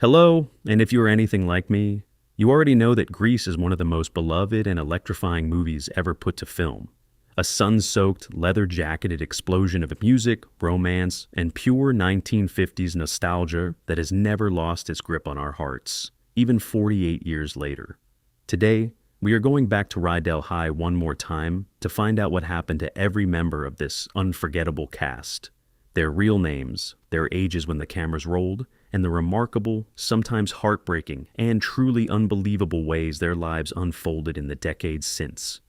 Hello, and if you are anything like me, you already know that Grease is one of the most beloved and electrifying movies ever put to film. A sun-soaked, leather-jacketed explosion of music, romance, and pure 1950s nostalgia that has never lost its grip on our hearts, even 48 years later. Today, we are going back to Rydell High one more time to find out what happened to every member of this unforgettable cast. Their real names, their ages when the cameras rolled, and the remarkable, sometimes heartbreaking, and truly unbelievable ways their lives unfolded in the decades since.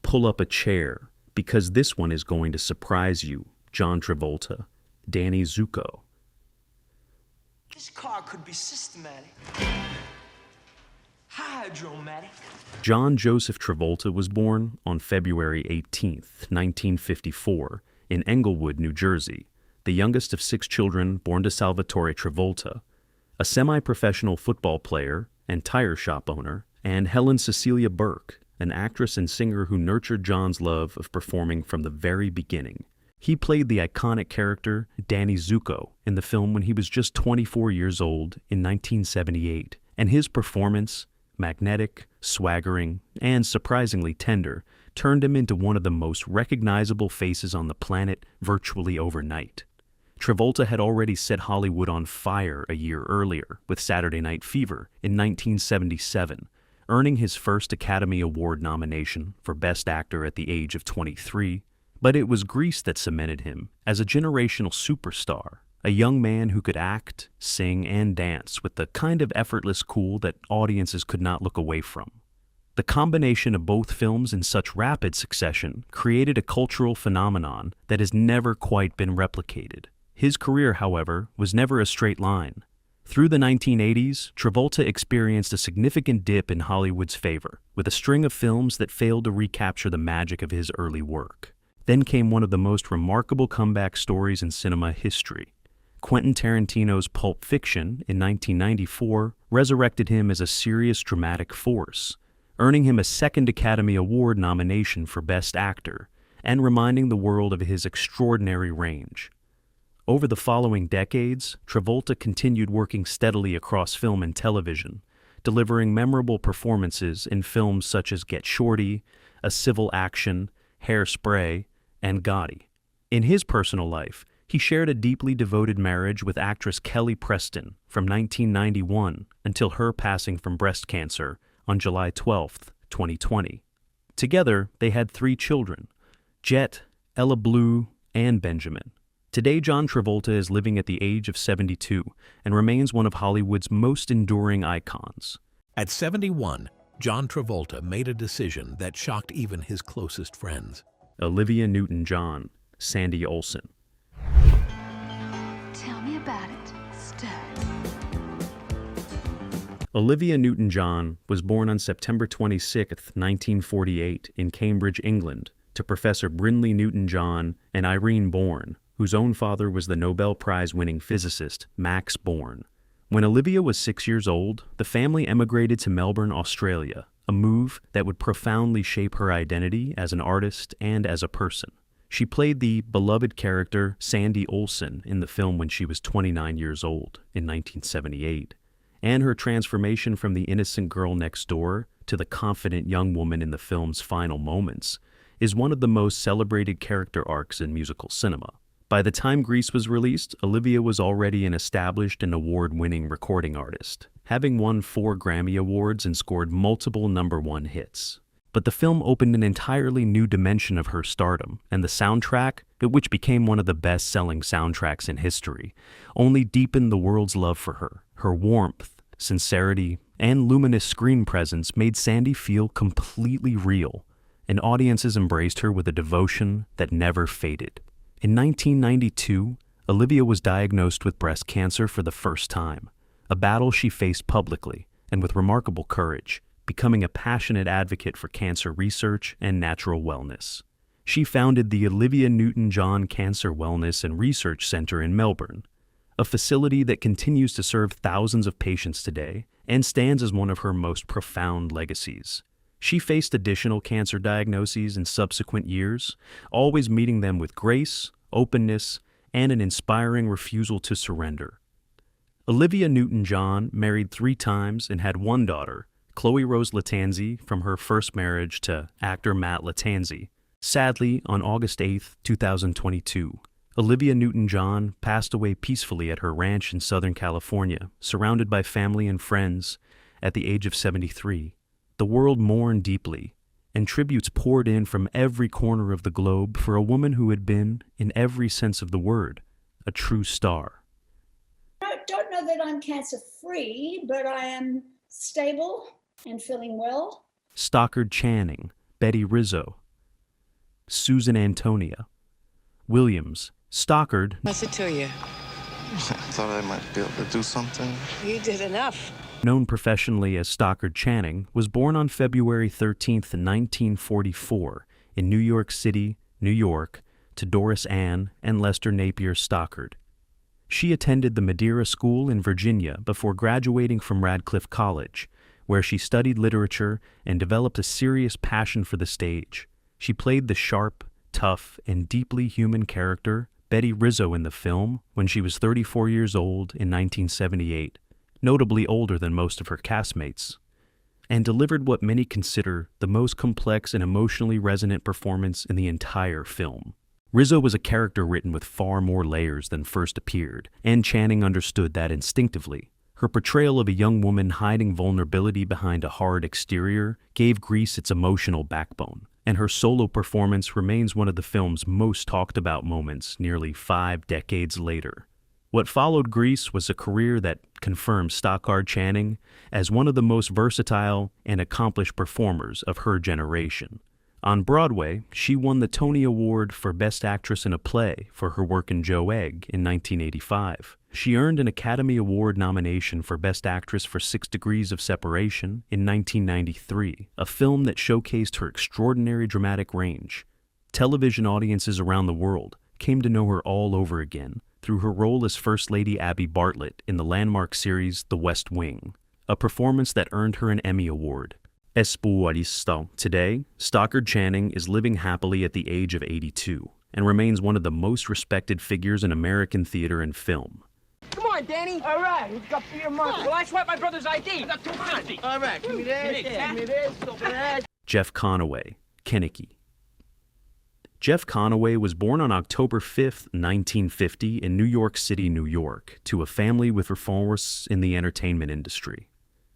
Pull up a chair, because this one is going to surprise you. John Travolta, Danny Zuko. This car could be systematic, hydromatic. John Joseph Travolta was born on February 18th, 1954, in Englewood, New Jersey, the youngest of 6 children born to Salvatore Travolta, a semi-professional football player and tire shop owner, and Helen Cecilia Burke, an actress and singer who nurtured John's love of performing from the very beginning. He played the iconic character Danny Zuko in the film when he was just 24 years old in 1978, and his performance, magnetic, swaggering, and surprisingly tender, turned him into one of the most recognizable faces on the planet virtually overnight. Travolta had already set Hollywood on fire a year earlier with Saturday Night Fever in 1977, earning his first Academy Award nomination for Best Actor at the age of 23. But it was Grease that cemented him as a generational superstar, a young man who could act, sing, and dance with the kind of effortless cool that audiences could not look away from. The combination of both films in such rapid succession created a cultural phenomenon that has never quite been replicated. His career, however, was never a straight line. Through the 1980s, Travolta experienced a significant dip in Hollywood's favor, with a string of films that failed to recapture the magic of his early work. Then came one of the most remarkable comeback stories in cinema history. Quentin Tarantino's Pulp Fiction in 1994 resurrected him as a serious dramatic force, earning him a second Academy Award nomination for Best Actor, and reminding the world of his extraordinary range. Over the following decades, Travolta continued working steadily across film and television, delivering memorable performances in films such as Get Shorty, A Civil Action, Hairspray, and Gotti. In his personal life, he shared a deeply devoted marriage with actress Kelly Preston from 1991 until her passing from breast cancer on July 12, 2020. Together, they had 3 children, Jet, Ella Blue, and Benjamin. Today, John Travolta is living at the age of 72 and remains one of Hollywood's most enduring icons. At 71, John Travolta made a decision that shocked even his closest friends. Olivia Newton-John, Sandy Olsen. Tell me about it, stud. Olivia Newton-John was born on September 26, 1948, in Cambridge, England, to Professor Brinley Newton-John and Irene Bourne, whose own father was the Nobel Prize-winning physicist Max Born. When Olivia was 6 years old, the family emigrated to Melbourne, Australia, a move that would profoundly shape her identity as an artist and as a person. She played the beloved character Sandy Olsen in the film when she was 29 years old in 1978, and her transformation from the innocent girl next door to the confident young woman in the film's final moments is one of the most celebrated character arcs in musical cinema. By the time Grease was released, Olivia was already an established and award-winning recording artist, having won 4 Grammy Awards and scored multiple #1 hits. But the film opened an entirely new dimension of her stardom, and the soundtrack, which became one of the best-selling soundtracks in history, only deepened the world's love for her. Her warmth, sincerity, and luminous screen presence made Sandy feel completely real, and audiences embraced her with a devotion that never faded. In 1992, Olivia was diagnosed with breast cancer for the first time, a battle she faced publicly and with remarkable courage, becoming a passionate advocate for cancer research and natural wellness. She founded the Olivia Newton-John Cancer Wellness and Research Center in Melbourne, a facility that continues to serve thousands of patients today and stands as one of her most profound legacies. She faced additional cancer diagnoses in subsequent years, always meeting them with grace, openness, and an inspiring refusal to surrender. Olivia Newton-John married 3 times and had 1 daughter, Chloe Rose Lattanzi, from her first marriage to actor Matt Lattanzi. Sadly, on August 8, 2022, Olivia Newton-John passed away peacefully at her ranch in Southern California, surrounded by family and friends, at the age of 73. The world mourned deeply, and tributes poured in from every corner of the globe for a woman who had been, in every sense of the word, a true star. I don't know that I'm cancer-free, but I am stable and feeling well. Stockard Channing, Betty Rizzo, Susan Antonia, Williams, Stockard. What's it to you? I thought I might be able to do something. You did enough. Known professionally as Stockard Channing, was born on February 13, 1944, in New York City, New York, to Doris Ann and Lester Napier Stockard. She attended the Madeira School in Virginia before graduating from Radcliffe College, where she studied literature and developed a serious passion for the stage. She played the sharp, tough, and deeply human character Betty Rizzo in the film when she was 34 years old in 1978, notably older than most of her castmates, and delivered what many consider the most complex and emotionally resonant performance in the entire film. Rizzo was a character written with far more layers than first appeared, and Channing understood that instinctively. Her portrayal of a young woman hiding vulnerability behind a hard exterior gave Grease its emotional backbone, and her solo performance remains one of the film's most talked about moments nearly 5 decades later. What followed Grease was a career that confirmed Stockard Channing as one of the most versatile and accomplished performers of her generation. On Broadway, she won the Tony Award for Best Actress in a Play for her work in Joe Egg in 1985. She earned an Academy Award nomination for Best Actress for 6 Degrees of Separation in 1993, a film that showcased her extraordinary dramatic range. Television audiences around the world came to know her all over again through her role as First Lady Abby Bartlett in the landmark series The West Wing, a performance that earned her an Emmy Award. Today, Stockard Channing is living happily at the age of 82 and remains one of the most respected figures in American theater and film. Come on, Danny. All right, who's got for your money? Well, I swept my brother's ID. I got 250. All right, give me this, give me this, give me that. Jeff Conaway, Kenickie. Jeff Conaway was born on October 5, 1950 in New York City, New York, to a family with reformists in the entertainment industry.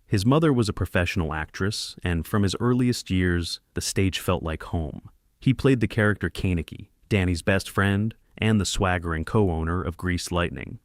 His mother was a professional actress, and from his earliest years, the stage felt like home. He played the character Kenickie, Danny's best friend, and the swaggering co-owner of Grease Lightning.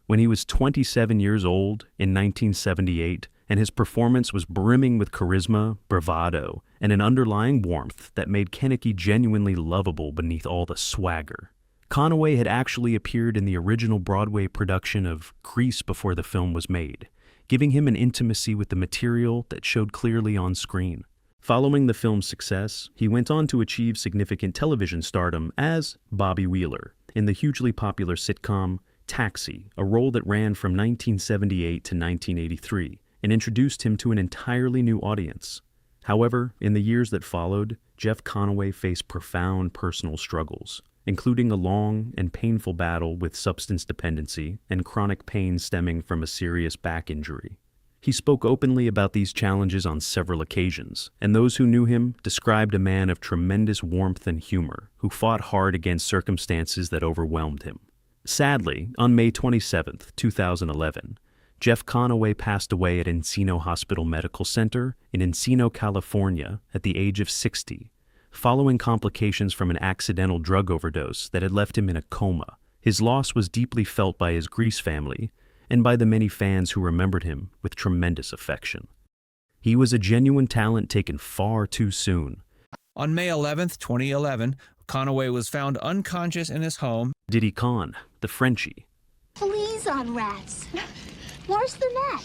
When he was 27 years old in 1978, and his performance was brimming with charisma, bravado, and an underlying warmth that made Kenickie genuinely lovable beneath all the swagger. Conaway had actually appeared in the original Broadway production of Grease before the film was made, giving him an intimacy with the material that showed clearly on screen. Following the film's success, he went on to achieve significant television stardom as Bobby Wheeler in the hugely popular sitcom Taxi, a role that ran from 1978 to 1983 and introduced him to an entirely new audience. However, in the years that followed, Jeff Conaway faced profound personal struggles, including a long and painful battle with substance dependency and chronic pain stemming from a serious back injury. He spoke openly about these challenges on several occasions, and those who knew him described a man of tremendous warmth and humor who fought hard against circumstances that overwhelmed him. Sadly, on May 27, 2011, Jeff Conaway passed away at Encino Hospital Medical Center in Encino, California, at the age of 60, following complications from an accidental drug overdose that had left him in a coma. His loss was deeply felt by his Grease family and by the many fans who remembered him with tremendous affection. He was a genuine talent taken far too soon. On May 11, 2011, Conaway was found unconscious in his home. Diddy Khan, the Frenchie. Please on rats. Worse than that.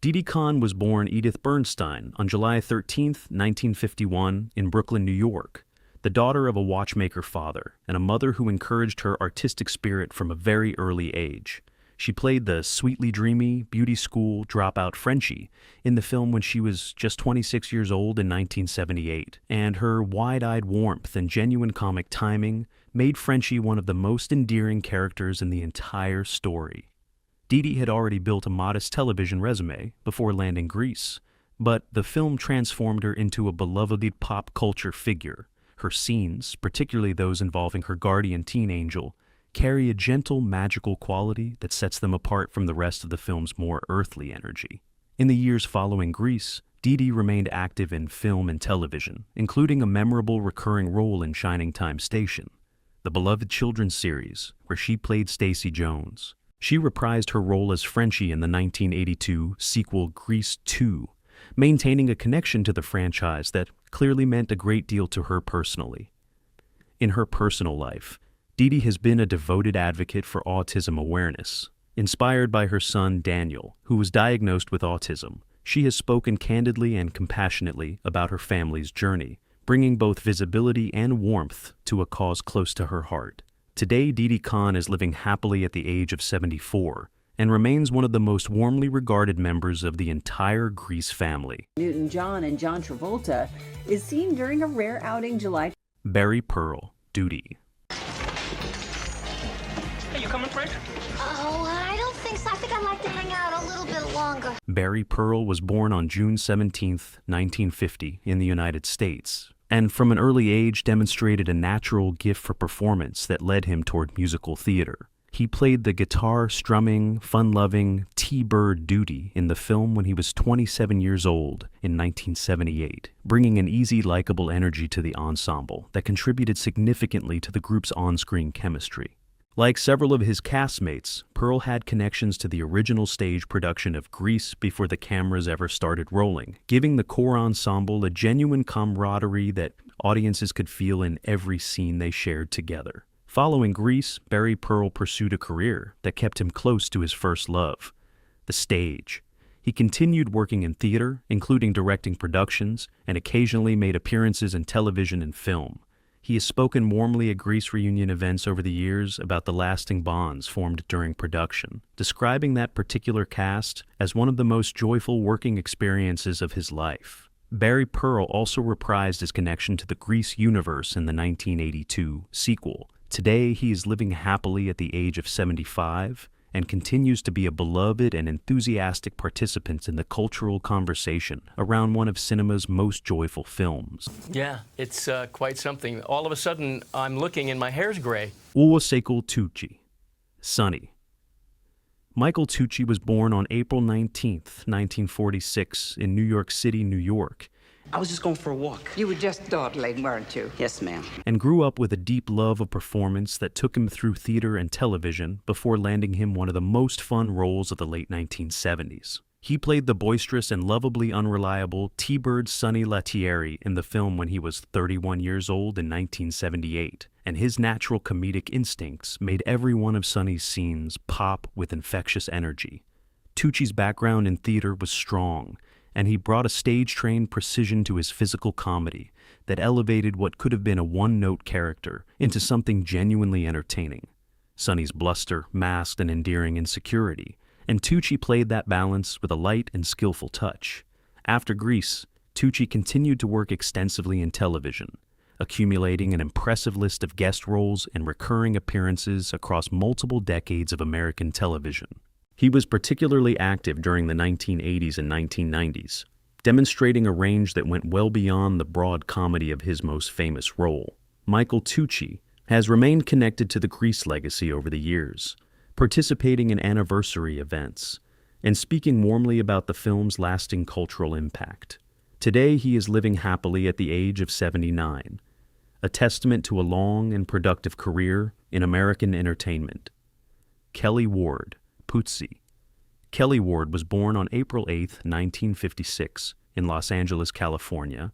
Didi Khan was born Edith Bernstein on July 13, 1951, in Brooklyn, New York, the daughter of a watchmaker father and a mother who encouraged her artistic spirit from a very early age. She played the sweetly dreamy, beauty school dropout Frenchie in the film when she was just 26 years old in 1978, and her wide-eyed warmth and genuine comic timing made Frenchie one of the most endearing characters in the entire story. Dee Dee had already built a modest television resume before landing Grease, but the film transformed her into a beloved pop culture figure. Her scenes, particularly those involving her guardian teen angel, carry a gentle, magical quality that sets them apart from the rest of the film's more earthly energy. In the years following Grease, Dee Dee remained active in film and television, including a memorable recurring role in Shining Time Station, the beloved children's series, where she played Stacy Jones. She reprised her role as Frenchie in the 1982 sequel Grease 2, maintaining a connection to the franchise that clearly meant a great deal to her personally. In her personal life, Dee Dee has been a devoted advocate for autism awareness. Inspired by her son Daniel, who was diagnosed with autism, she has spoken candidly and compassionately about her family's journey, bringing both visibility and warmth to a cause close to her heart. Today, Dee Dee Con is living happily at the age of 74 and remains one of the most warmly regarded members of the entire Grease family. Newton-John and John Travolta is seen during a rare outing July. Barry Pearl, Duty. Hey, you coming, Frank? Oh, I don't think so. I think I'd like to hang out a little bit longer. Barry Pearl was born on June 17, 1950, in the United States, and from an early age demonstrated a natural gift for performance that led him toward musical theater. He played the guitar-strumming, fun-loving T-Bird Duty in the film when he was 27 years old in 1978, bringing an easy, likable energy to the ensemble that contributed significantly to the group's on-screen chemistry. Like several of his castmates, Pearl had connections to the original stage production of Grease before the cameras ever started rolling, giving the core ensemble a genuine camaraderie that audiences could feel in every scene they shared together. Following Grease, Barry Pearl pursued a career that kept him close to his first love, the stage. He continued working in theater, including directing productions, and occasionally made appearances in television and film. He has spoken warmly at Grease reunion events over the years about the lasting bonds formed during production, describing that particular cast as one of the most joyful working experiences of his life. Barry Pearl also reprised his connection to the Grease universe in the 1982 sequel. Today, he is living happily at the age of 75 and continues to be a beloved and enthusiastic participant in the cultural conversation around one of cinema's most joyful films. Yeah, it's quite something. All of a sudden, I'm looking and my hair's gray. Uwasekul Tucci, Sonny. Michael Tucci was born on April 19, 1946, in New York City, New York, I was just going for a walk. You were just dawdling, weren't you? Yes, ma'am. and grew up with a deep love of performance that took him through theater and television before landing him one of the most fun roles of the late 1970s. He played the boisterous and lovably unreliable T-Bird Sonny Lettieri in the film when he was 31 years old in 1978, and his natural comedic instincts made every one of Sonny's scenes pop with infectious energy. Tucci's background in theater was strong, and he brought a stage-trained precision to his physical comedy that elevated what could have been a one-note character into something genuinely entertaining. Sonny's bluster masked an endearing insecurity, and Tucci played that balance with a light and skillful touch. After Grease, Tucci continued to work extensively in television, accumulating an impressive list of guest roles and recurring appearances across multiple decades of American television. He was particularly active during the 1980s and 1990s, demonstrating a range that went well beyond the broad comedy of his most famous role. Michael Tucci has remained connected to the Grease legacy over the years, participating in anniversary events, and speaking warmly about the film's lasting cultural impact. Today, he is living happily at the age of 79, a testament to a long and productive career in American entertainment. Kelly Ward, Pootsie. Kelly Ward was born on April 8, 1956, in Los Angeles, California,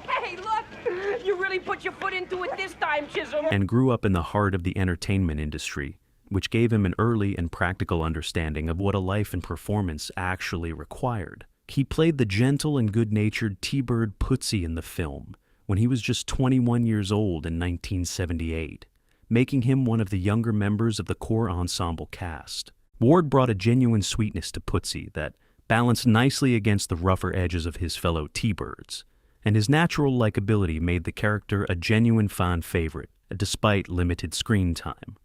Hey, look! You really put your foot into it this time, Chisholm. and grew up in the heart of the entertainment industry, which gave him an early and practical understanding of what a life in performance actually required. He played the gentle and good-natured T-Bird Pootsie in the film when he was just 21 years old in 1978, making him one of the younger members of the core ensemble cast. Ward brought a genuine sweetness to Pootsie that balanced nicely against the rougher edges of his fellow T-Birds, and his natural likability made the character a genuine fan favorite, despite limited screen time.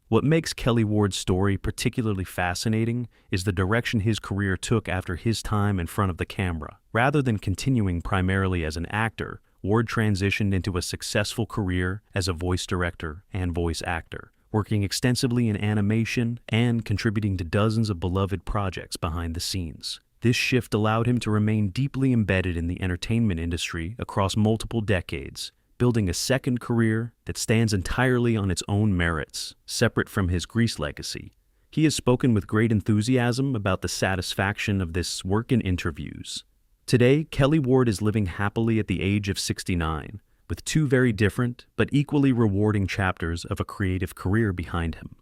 What makes Kelly Ward's story particularly fascinating is the direction his career took after his time in front of the camera. Rather than continuing primarily as an actor, Ward transitioned into a successful career as a voice director and voice actor, working extensively in animation and contributing to dozens of beloved projects behind the scenes. This shift allowed him to remain deeply embedded in the entertainment industry across multiple decades, building a second career that stands entirely on its own merits, separate from his Grease legacy. He has spoken with great enthusiasm about the satisfaction of this work in interviews. Today, Kelly Ward is living happily at the age of 69, with two very different but equally rewarding chapters of a creative career behind him.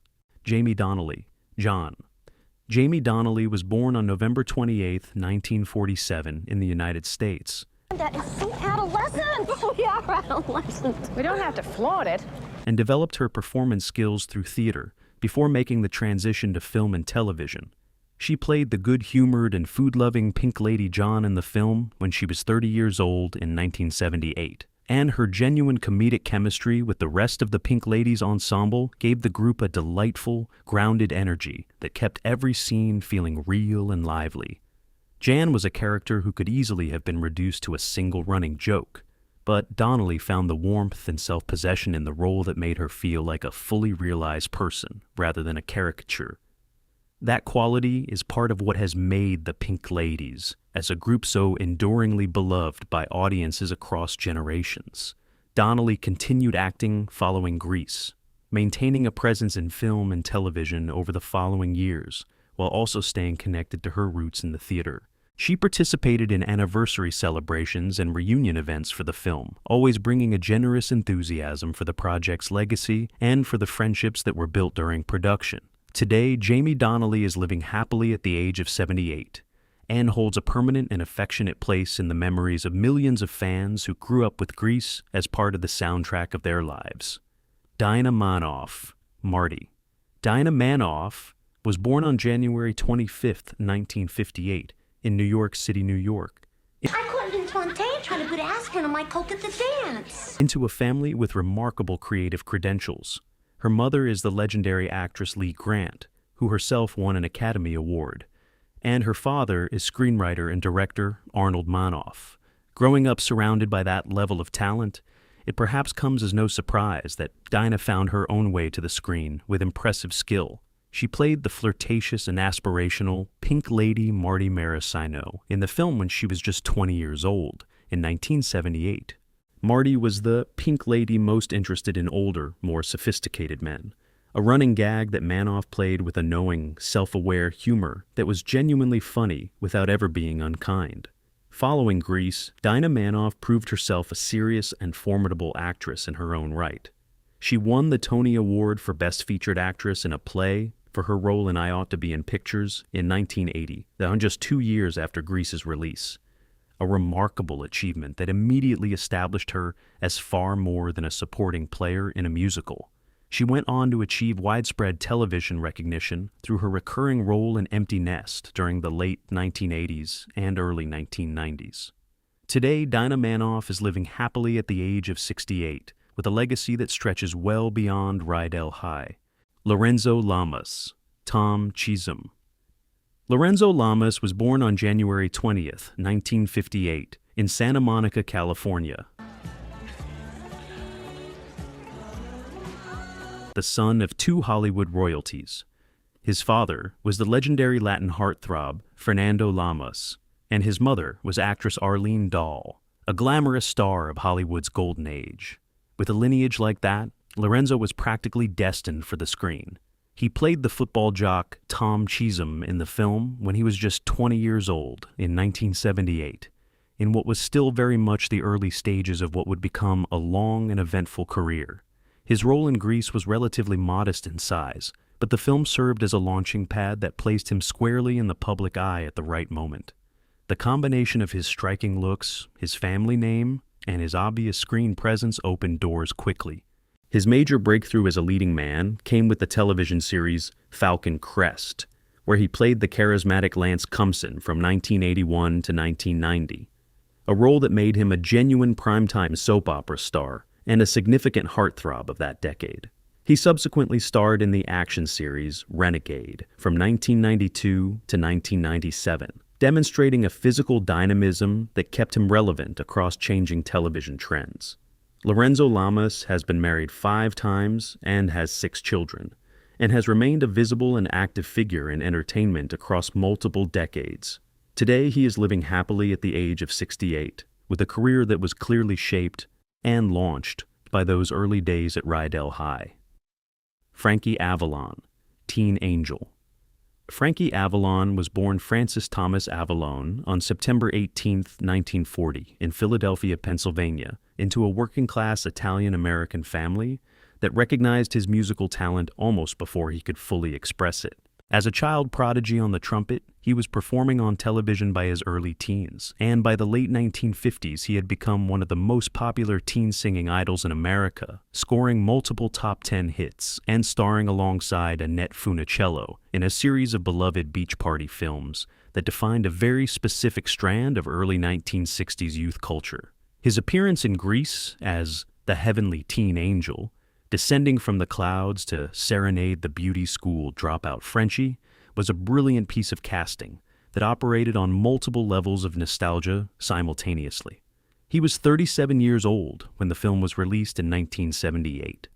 Jamie Donnelly, John. Jamie Donnelly was born on November 28, 1947, in the United States. That is so adolescent. We are adolescent. We don't have to flaunt it. And developed her performance skills through theater before making the transition to film and television. She played the good-humored and food-loving Pink Lady John in the film when she was 30 years old in 1978. And her genuine comedic chemistry with the rest of the Pink Ladies ensemble gave the group a delightful, grounded energy that kept every scene feeling real and lively. Jan was a character who could easily have been reduced to a single running joke, but Donnelly found the warmth and self-possession in the role that made her feel like a fully realized person rather than a caricature. That quality is part of what has made the Pink Ladies as a group so enduringly beloved by audiences across generations. Donnelly continued acting following Grease, maintaining a presence in film and television over the following years, while also staying connected to her roots in the theater. She participated in anniversary celebrations and reunion events for the film, always bringing a generous enthusiasm for the project's legacy and for the friendships that were built during production. Today, Jamie Donnelly is living happily at the age of 78 and holds a permanent and affectionate place in the memories of millions of fans who grew up with Grease as part of the soundtrack of their lives. Dinah Manoff, Marty. Dinah Manoff was born on January 25, 1958, in New York City, New York. I couldn't in Fontaine trying to put aspirin on my coke at the dance. Into a family with remarkable creative credentials. Her mother is the legendary actress Lee Grant, who herself won an Academy Award, and her father is screenwriter and director Arnold Manoff. Growing up surrounded by that level of talent, it perhaps comes as no surprise that Dinah found her own way to the screen with impressive skill. She played the flirtatious and aspirational Pink Lady Marty Marasino in the film when she was just 20 years old, in 1978. Marty was the Pink Lady most interested in older, more sophisticated men, a running gag that Manoff played with a knowing, self-aware humor that was genuinely funny without ever being unkind. Following Grease, Dinah Manoff proved herself a serious and formidable actress in her own right. She won the Tony Award for Best Featured Actress in a Play for her role in I Ought to Be in Pictures in 1980, just 2 years after Grease's release. A remarkable achievement that immediately established her as far more than a supporting player in a musical. She went on to achieve widespread television recognition through her recurring role in Empty Nest during the late 1980s and early 1990s. Today, Dinah Manoff is living happily at the age of 68, with a legacy that stretches well beyond Rydell High. Lorenzo Lamas, Tom Chisholm. Lorenzo Lamas was born on January 20th, 1958, in Santa Monica, California. The son of two Hollywood royalties. His father was the legendary Latin heartthrob Fernando Lamas, and his mother was actress Arlene Dahl, a glamorous star of Hollywood's golden age. With a lineage like that, Lorenzo was practically destined for the screen. He played the football jock Tom Chisholm in the film when he was just 20 years old in 1978, in what was still very much the early stages of what would become a long and eventful career. His role in Grease was relatively modest in size, but the film served as a launching pad that placed him squarely in the public eye at the right moment. The combination of his striking looks, his family name, and his obvious screen presence opened doors quickly. His major breakthrough as a leading man came with the television series Falcon Crest, where he played the charismatic Lance Cumson from 1981 to 1990, a role that made him a genuine primetime soap opera star and a significant heartthrob of that decade. He subsequently starred in the action series Renegade from 1992 to 1997, demonstrating a physical dynamism that kept him relevant across changing television trends. Lorenzo Lamas has been married 5 times and has 6 children, and has remained a visible and active figure in entertainment across multiple decades. Today, he is living happily at the age of 68, with a career that was clearly shaped and launched by those early days at Rydell High. Frankie Avalon, teen angel. Frankie Avalon was born Francis Thomas Avalon on September 18, 1940, in Philadelphia, Pennsylvania, into a working-class Italian-American family that recognized his musical talent almost before he could fully express it. As a child prodigy on the trumpet, he was performing on television by his early teens, and by the late 1950s he had become one of the most popular teen singing idols in America, scoring multiple top 10 hits and starring alongside Annette Funicello in a series of beloved beach party films that defined a very specific strand of early 1960s youth culture. His appearance in Grease as the heavenly teen angel, descending from the clouds to serenade the beauty school dropout Frenchie, was a brilliant piece of casting that operated on multiple levels of nostalgia simultaneously. He was 37 years old when the film was released in 1978,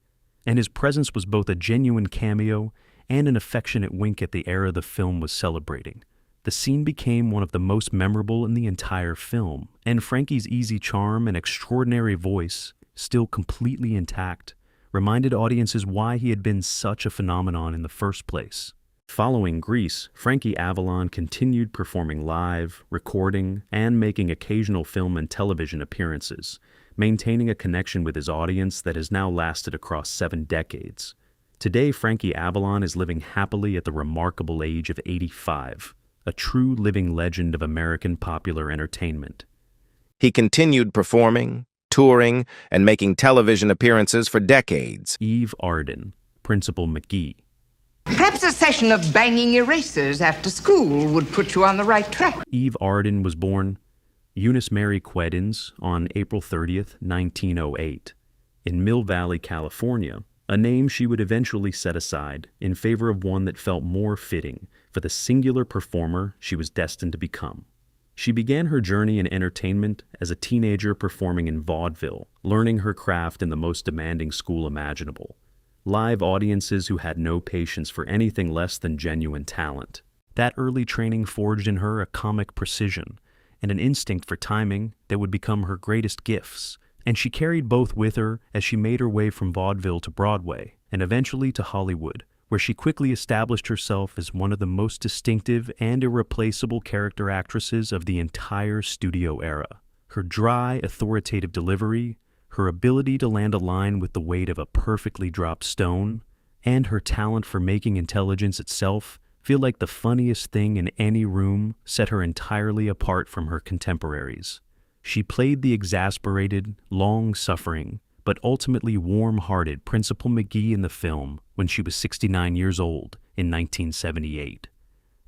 and his presence was both a genuine cameo and an affectionate wink at the era the film was celebrating. The scene became one of the most memorable in the entire film, and Frankie's easy charm and extraordinary voice, still completely intact, reminded audiences why he had been such a phenomenon in the first place. Following Grease, Frankie Avalon continued performing live, recording, and making occasional film and television appearances, maintaining a connection with his audience that has now lasted across 7 decades. Today, Frankie Avalon is living happily at the remarkable age of 85, a true living legend of American popular entertainment. He continued performing, touring, and making television appearances for decades. Eve Arden, Principal McGee. Perhaps a session of banging erasers after school would put you on the right track. Eve Arden was born Eunice Mary Queddins on April 30th, 1908, in Mill Valley, California, a name she would eventually set aside in favor of one that felt more fitting for the singular performer she was destined to become. She began her journey in entertainment as a teenager performing in vaudeville, learning her craft in the most demanding school imaginable. Live audiences who had no patience for anything less than genuine talent. That early training forged in her a comic precision and an instinct for timing that would become her greatest gifts, and she carried both with her as she made her way from vaudeville to Broadway and eventually to Hollywood, where she quickly established herself as one of the most distinctive and irreplaceable character actresses of the entire studio era. Her dry, authoritative delivery, her ability to land a line with the weight of a perfectly dropped stone, and her talent for making intelligence itself feel like the funniest thing in any room set her entirely apart from her contemporaries. She played the exasperated, long-suffering, but ultimately warm-hearted Principal McGee in the film when she was 69 years old in 1978.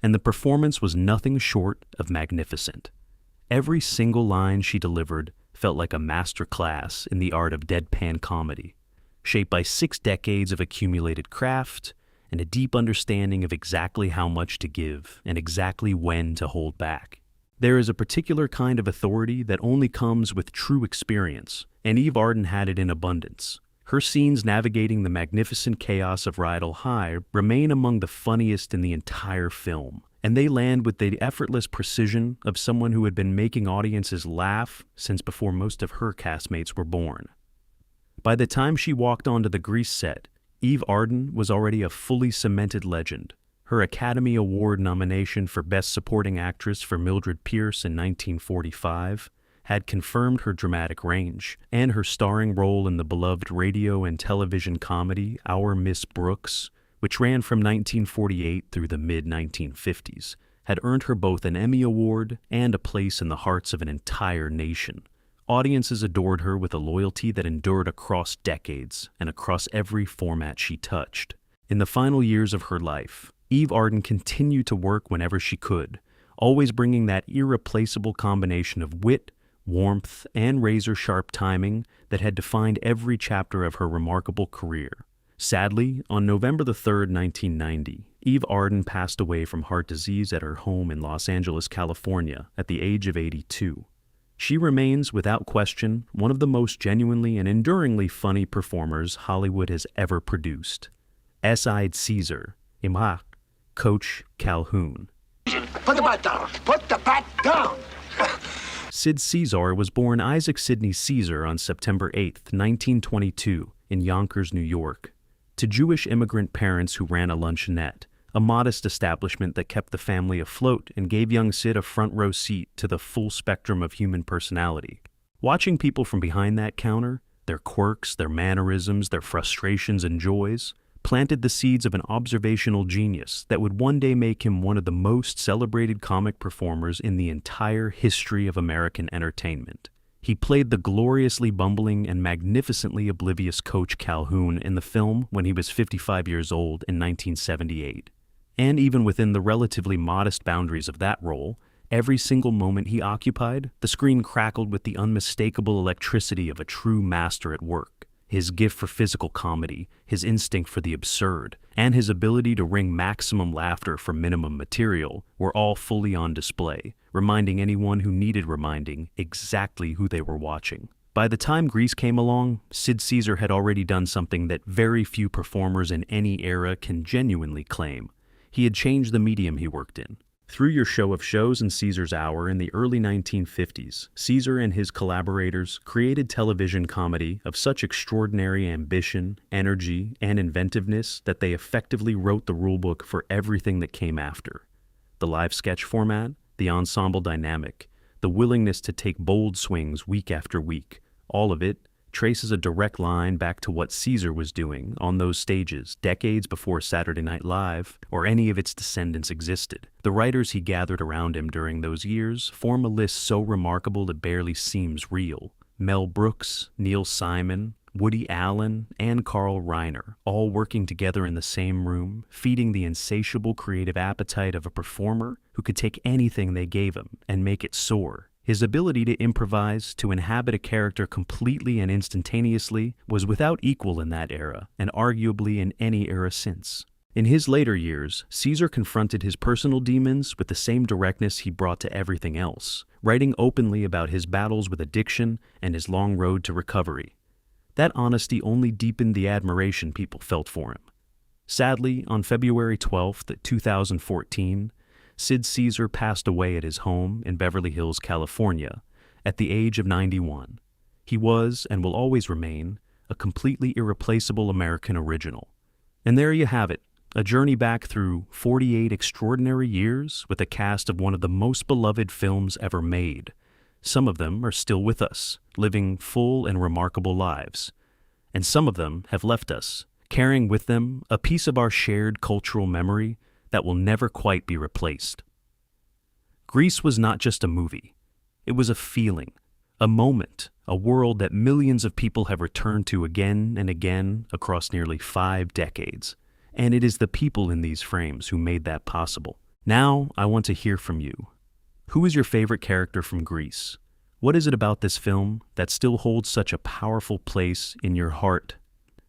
And the performance was nothing short of magnificent. Every single line she delivered felt like a master class in the art of deadpan comedy, shaped by 6 decades of accumulated craft and a deep understanding of exactly how much to give and exactly when to hold back. There is a particular kind of authority that only comes with true experience, and Eve Arden had it in abundance. Her scenes navigating the magnificent chaos of Rydell High remain among the funniest in the entire film, and they land with the effortless precision of someone who had been making audiences laugh since before most of her castmates were born. By the time she walked onto the Grease set, Eve Arden was already a fully cemented legend. Her Academy Award nomination for Best Supporting Actress for Mildred Pierce in 1945 had confirmed her dramatic range, and her starring role in the beloved radio and television comedy Our Miss Brooks, which ran from 1948 through the mid-1950s, had earned her both an Emmy Award and a place in the hearts of an entire nation. Audiences adored her with a loyalty that endured across decades and across every format she touched. In the final years of her life, Eve Arden continued to work whenever she could, always bringing that irreplaceable combination of wit, warmth, and razor-sharp timing that had defined every chapter of her remarkable career, Sadly, on November the 3rd, 1990, Eve Arden passed away from heart disease at her home in Los Angeles, California, at the age of 82. She remains, without question, one of the most genuinely and enduringly funny performers Hollywood has ever produced. S-eyed Caesar, Imhak, Coach Calhoun. Put the bat down. Put the bat down. Sid Caesar was born Isaac Sidney Caesar on September 8, 1922, in Yonkers, New York, to Jewish immigrant parents who ran a luncheonette, a modest establishment that kept the family afloat and gave young Sid a front row seat to the full spectrum of human personality. Watching people from behind that counter, their quirks, their mannerisms, their frustrations and joys, planted the seeds of an observational genius that would one day make him one of the most celebrated comic performers in the entire history of American entertainment. He played the gloriously bumbling and magnificently oblivious Coach Calhoun in the film when he was 55 years old in 1978. And even within the relatively modest boundaries of that role, every single moment he occupied, the screen crackled with the unmistakable electricity of a true master at work. His gift for physical comedy, his instinct for the absurd, and his ability to wring maximum laughter from minimum material were all fully on display, reminding anyone who needed reminding exactly who they were watching. By the time Grease came along, Sid Caesar had already done something that very few performers in any era can genuinely claim. He had changed the medium he worked in. Through your show of shows and Caesar's Hour in the early 1950s, Caesar and his collaborators created television comedy of such extraordinary ambition, energy, and inventiveness that they effectively wrote the rulebook for everything that came after. The live sketch format, the ensemble dynamic, the willingness to take bold swings week after week, all of it traces a direct line back to what Caesar was doing on those stages decades before Saturday Night Live or any of its descendants existed. The writers he gathered around him during those years form a list so remarkable it barely seems real. Mel Brooks, Neil Simon, Woody Allen, and Carl Reiner, all working together in the same room, feeding the insatiable creative appetite of a performer who could take anything they gave him and make it soar. His ability to improvise, to inhabit a character completely and instantaneously, was without equal in that era, and arguably in any era since. In his later years, Caesar confronted his personal demons with the same directness he brought to everything else, writing openly about his battles with addiction and his long road to recovery. That honesty only deepened the admiration people felt for him. Sadly, on February 12, 2014, Sid Caesar passed away at his home in Beverly Hills, California, at the age of 91. He was, and will always remain, a completely irreplaceable American original. And there you have it, a journey back through 48 extraordinary years with a cast of one of the most beloved films ever made. Some of them are still with us, living full and remarkable lives. And some of them have left us, carrying with them a piece of our shared cultural memory that will never quite be replaced. Grease was not just a movie. It was a feeling, a moment, a world that millions of people have returned to again and again across nearly 5 decades. And it is the people in these frames who made that possible. Now, I want to hear from you. Who is your favorite character from Grease? What is it about this film that still holds such a powerful place in your heart?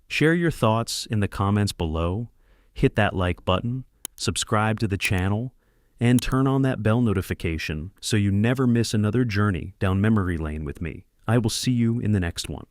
Share your thoughts in the comments below, hit that like button, subscribe to the channel, and turn on that bell notification so you never miss another journey down memory lane with me. I will see you in the next one.